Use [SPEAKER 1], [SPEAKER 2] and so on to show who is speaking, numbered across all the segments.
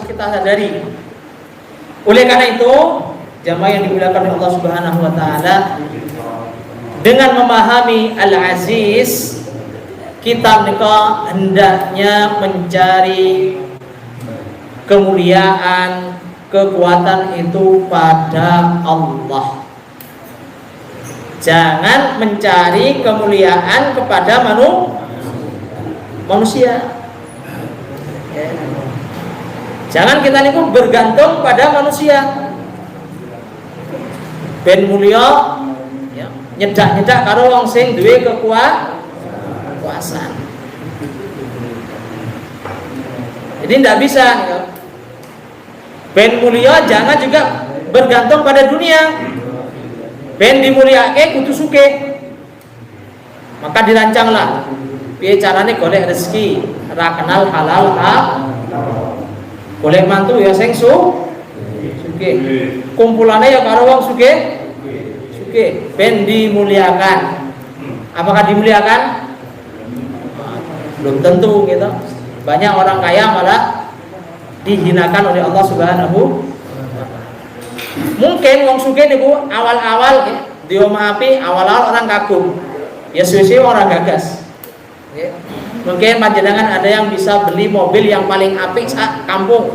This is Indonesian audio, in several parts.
[SPEAKER 1] harus kita sadari. Oleh karena itu, jamaah yang dimuliakan oleh Allah Subhanahu wa taala, dengan memahami Al-Aziz, kita hendaknya mencari kemuliaan, kekuatan itu pada Allah. Jangan mencari kemuliaan kepada manusia. Jangan kita niku bergantung pada manusia. Ben mulya ya, nyedak-nyedak karo wong sing duwe kekuasaan. Jadi tidak bisa ya. Ben mulya jangan juga bergantung pada dunia. Ben dimulyake kudu sugih. Maka dirancanglah piye carane golek rezeki, ora kenal halal golek mantu ya sing sugih. Kumpulane ya karo wong sugih. Ben dimuliakan. Apakah dimuliakan? Belum tentu gitu. Banyak orang kaya malah dihinakan oleh Allah Subhanahu. Mungkin wong sugih niku awal-awal diomaapi, awal-awal orang kagum. Ya suwe-suwe orang gagas. Mungkin panjenengan ada yang bisa beli mobil yang paling apik sak kampung.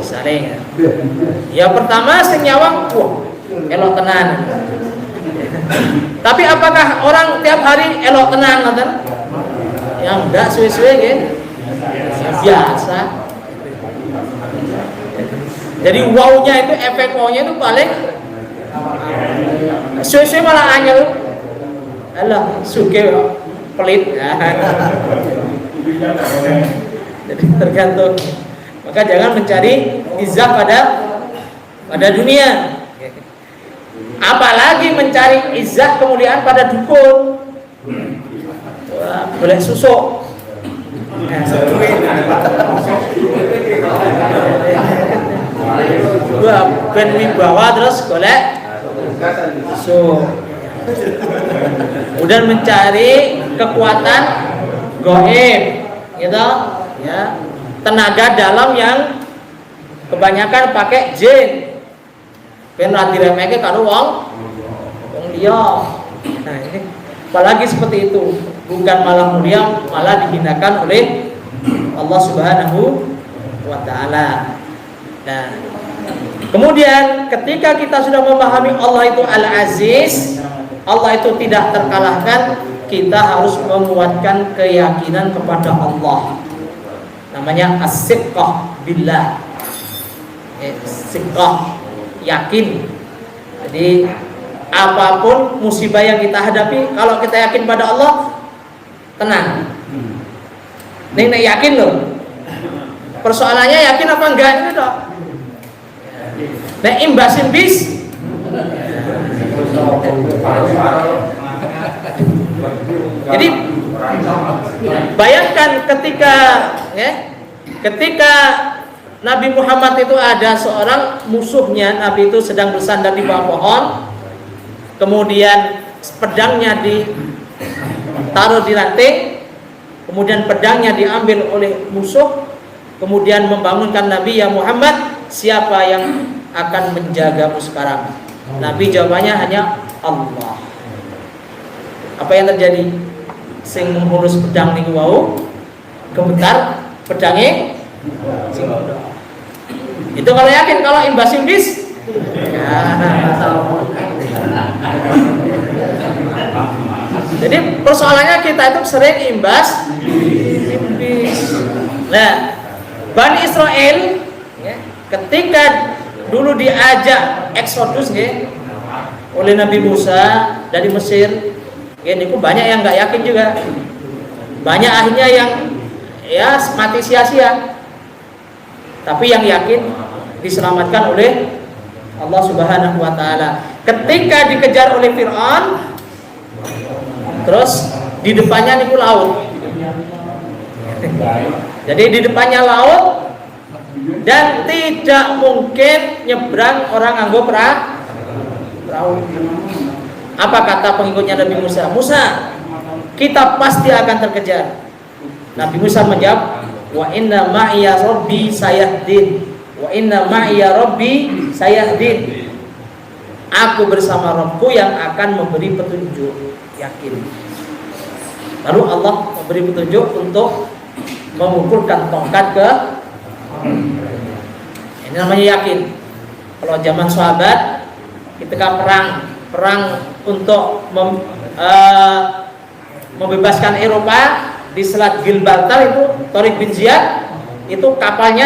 [SPEAKER 1] Sering. Ya pertama sing nyawang, wah, elok tenan. Tapi apakah orang tiap hari elok tenan ngoten? Yang enggak suwe-suwe nggih. Biasa. Jadi wow-nya itu, efek wow-nya itu paling suwe-suwe malah anyel. Alah, sugih pelit. Jadi tergantung. Maka jangan mencari izzah pada dunia. Apalagi mencari izzah kemuliaan pada dukun. Wah, boleh susuk. Wah, ben wibawa terus golek kemudian mencari kekuatan gaib gitu ya, tenaga dalam yang kebanyakan pakai jin ben ra diremehke karo wong liya. Nah ini apalagi seperti itu, bukan malah mulia, malah dihinakan oleh Allah Subhanahu wa taala. Nah, kemudian ketika kita sudah memahami Allah itu Al-Aziz, Allah itu tidak terkalahkan, kita harus menguatkan keyakinan kepada Allah. Namanya as-siqqah billah. Siqqah, yakin. Jadi apapun musibah yang kita hadapi, kalau kita yakin pada Allah, tenang. Nek yakin loh. Persoalannya yakin apa enggak itu toh. Nek imbasin bis. Jadi bayangkan ketika Nabi Muhammad itu ada seorang musuhnya, Nabi itu sedang bersandar di bawah pohon, kemudian pedangnya ditaruh di ranting, kemudian pedangnya diambil oleh musuh, kemudian membangunkan Nabi, ya Muhammad, siapa yang akan menjagamu sekarang? Nabi jawabannya hanya Allah. Apa yang terjadi? Sing menghurus pedang niku wau gemetar pedangnya sing itu kalau yakin. Kalau imbas imbis jadi persoalannya kita itu sering imbas imbis. Nah, Bani Israel ketika dulu diajak eksodus oleh Nabi Musa dari Mesir, ini banyak yang nggak yakin juga, banyak akhirnya yang ya mati sia-sia, tapi yang yakin diselamatkan oleh Allah Subhanahu wa taala. Ketika dikejar oleh Fir'aun, terus di depannya niku laut. Jadi di depannya laut dan tidak mungkin nyebrang orang nganggo perahu. Apa kata pengikutnya Nabi Musa? Musa, kita pasti akan terkejar. Nabi Musa menjawab, wa inna ma'iya rabbi sayahdin. Wa inna ma'iya rabbi sayahdin. Aku bersama Rabbku yang akan memberi petunjuk. Yakin. Lalu Allah memberi petunjuk untuk memukulkan tongkat ke. Ini namanya yakin. Kalau zaman sahabat ketika perang untuk membebaskan Eropa di Selat Gibraltar itu Tariq bin Ziyad itu kapalnya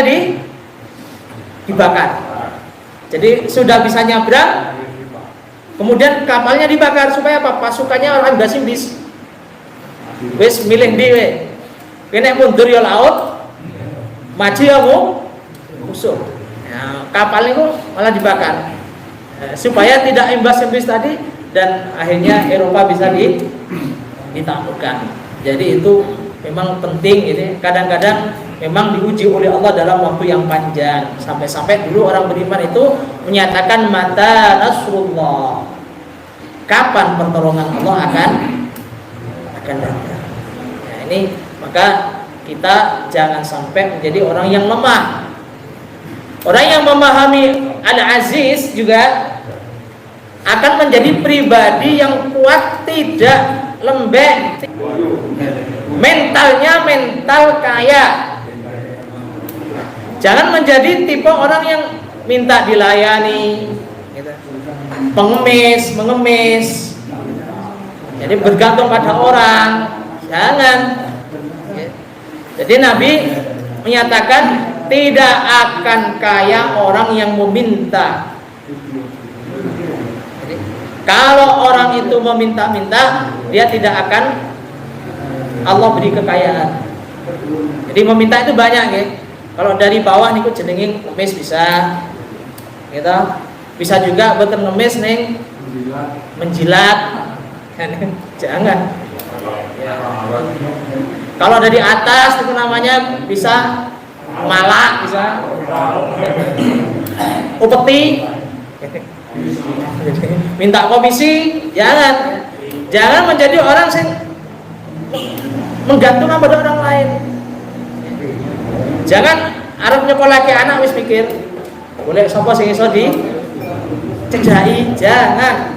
[SPEAKER 1] dibakar. Jadi sudah bisa nyabrang, kemudian kapalnya dibakar supaya apa? Pasukannya orang gasimbis. Wis milih dhewe. Kene mundur ya laut, maju ya musuh. Nah, kapal itu malah dibakar. Supaya tidak imbas-imbas tadi dan akhirnya Eropa bisa ditaklukkan. Jadi itu memang penting ini. Kadang-kadang memang diuji oleh Allah dalam waktu yang panjang. Sampai-sampai dulu orang beriman itu menyatakan mata nasrullah. Kapan pertolongan Allah akan datang. Nah, ini maka kita jangan sampai menjadi orang yang lemah. Orang yang memahami Al-Aziz juga akan menjadi pribadi yang kuat, tidak lembek. Mentalnya mental kaya. Jangan menjadi tipe orang yang minta dilayani, mengemis. Jadi bergantung pada orang. Jangan. Jadi Nabi menyatakan tidak akan kaya orang yang meminta. Jadi, kalau orang itu meminta-minta, dia tidak akan Allah beri kekayaan. Jadi meminta itu banyak ya. Kalau dari bawah niku jenengin ngemis bisa. Gitu. Bisa juga boten ngemis ning menjilat. Jangan. Ya. Kalau dari atas itu namanya bisa malak, bisa upeti, minta komisi. Jangan menjadi orang yang menggantungkan pada orang lain. Jangan arep nyekolahke anak wis mikir boleh sapa sing iso dicedhaki. Jangan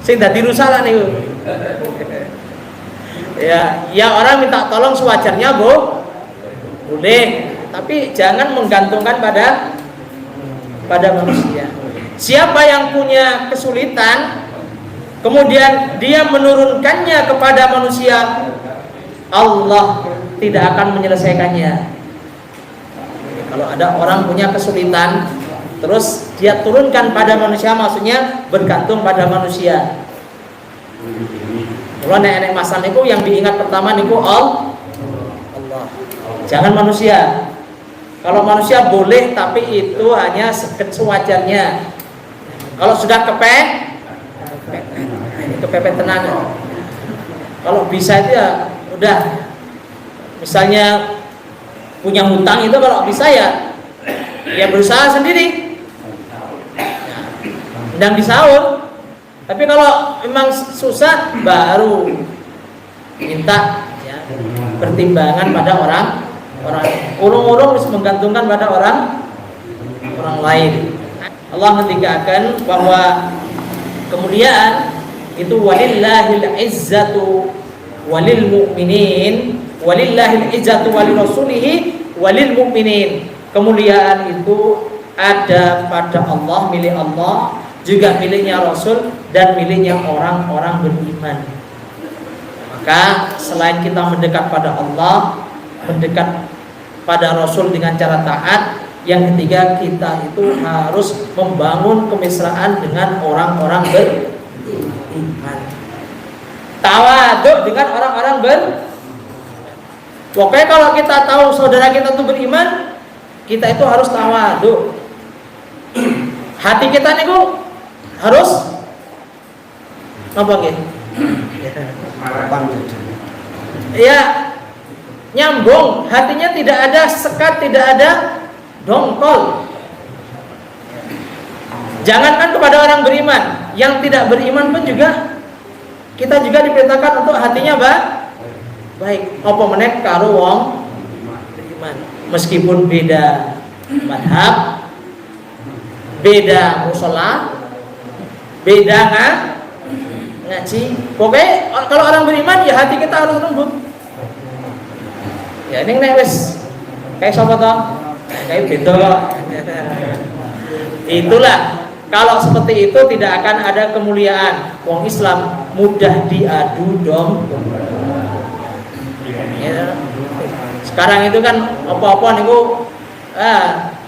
[SPEAKER 1] sing dadi rusak niku. Ya orang minta tolong sewajarnya boleh, tapi jangan menggantungkan pada manusia. Siapa yang punya kesulitan kemudian dia menurunkannya kepada manusia, Allah tidak akan menyelesaikannya. Kalau ada orang punya kesulitan terus dia turunkan pada manusia, maksudnya bergantung pada manusia. Kalau nenek masalah niku yang diingat pertama niku Allah. Jangan manusia. Kalau manusia boleh, tapi itu hanya sewajarnya. Kalau sudah kepepet tenan. Kalau bisa itu ya udah. Misalnya punya hutang itu kalau bisa ya berusaha sendiri. Dan disaur. Tapi kalau memang susah baru minta ya, pertimbangan pada orang urung-urung harus menggantungkan pada orang lain. Allah mentinggalkan bahwa kemuliaan itu walillahil izzatu walil mu'minin, walillahil izzatu walil rasulihi walil mu'minin. Kemuliaan itu ada pada Allah, milik Allah, juga miliknya Rasul dan miliknya orang-orang beriman. Maka selain kita mendekat pada Allah, mendekat pada Rasul dengan cara taat, yang ketiga kita itu harus membangun kemesraan dengan orang-orang beriman. Tawaduk dengan orang-orang Pokoknya kalau kita tahu saudara kita itu beriman, kita itu harus tawaduk. Hati kita niku harus apa gitu? Ya, nyambung, hatinya tidak ada sekat, tidak ada dongkol. Jangankan kepada orang beriman, yang tidak beriman pun juga kita juga diperintahkan untuk hatinya baik. Apa meneh karo wong beriman, meskipun beda madhab, beda musola, beda ngaji. Pokoknya kalau orang beriman ya hati kita harus lembut. Ya ini wes kayak siapa toh? Kayak beda. Itulah kalau seperti itu tidak akan ada kemuliaan. Wong Islam mudah diadu ya. Sekarang itu kan apa-apa niku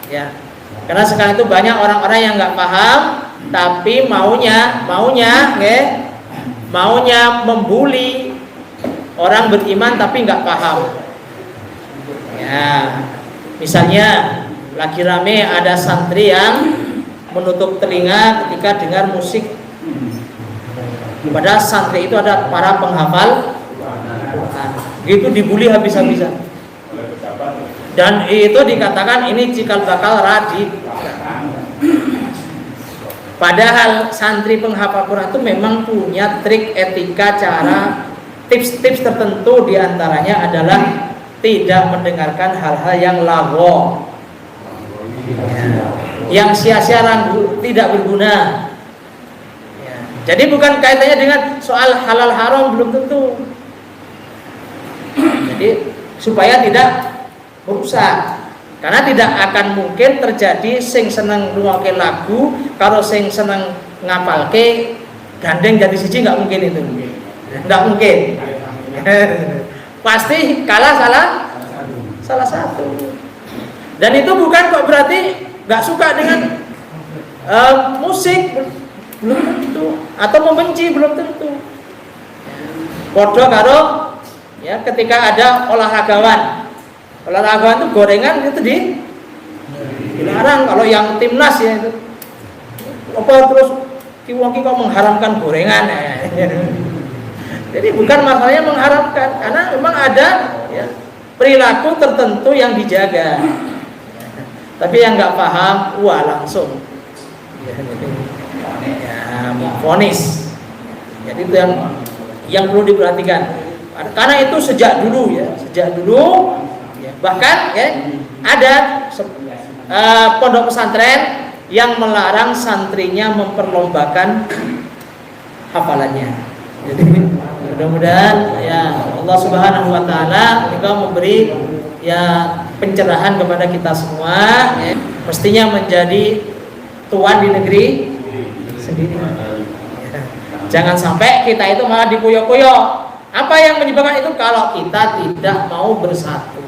[SPEAKER 1] ya. Karena sekarang itu banyak orang-orang yang nggak paham tapi maunya membuli orang beriman tapi nggak paham. Ya, misalnya lagi rame ada santri yang menutup telinga ketika dengar musik. Padahal santri itu ada para penghafal Quran. Gitu dibully habis-habisan. Dan itu dikatakan ini cikal bakal radikal. Padahal santri penghafal Quran itu memang punya trik, etika, cara, tips-tips tertentu, diantaranya adalah tidak mendengarkan hal-hal yang lagho, yang sia-sia, tidak berguna. Jadi bukan kaitannya dengan soal halal haram, belum tentu. Jadi supaya tidak merusak. Karena tidak akan mungkin terjadi sing seneng ngrungokke lagu karo sing seneng ngapalke gandeng jadi siji, nggak mungkin itu. Nggak mungkin. Pasti kalah salah satu. Dan itu bukan kok berarti nggak suka dengan musik, belum tentu, atau membenci, belum tentu. Podo karo ya ketika ada olahragawan itu gorengan itu dilarang. Kalau yang timnas ya itu apa terus kiwaki kok mengharamkan gorengan ya. Jadi bukan masalahnya mengharamkan, karena memang ada ya, perilaku tertentu yang dijaga. Tapi yang nggak paham, wah langsung ya memvonis. Jadi itu yang perlu diperhatikan. Karena itu sejak dulu ya, bahkan ya ada pondok pesantren yang melarang santrinya memperlombakan hafalannya. Jadi mudah-mudahan ya Allah Subhanahu wa taala juga memberi ya pencerahan kepada kita semua ya. Mestinya menjadi tuan di negeri sendiri. Ya. Jangan sampai kita itu malah dikuyok-kuyok. Apa yang menyebabkan itu? Kalau kita tidak mau bersatu.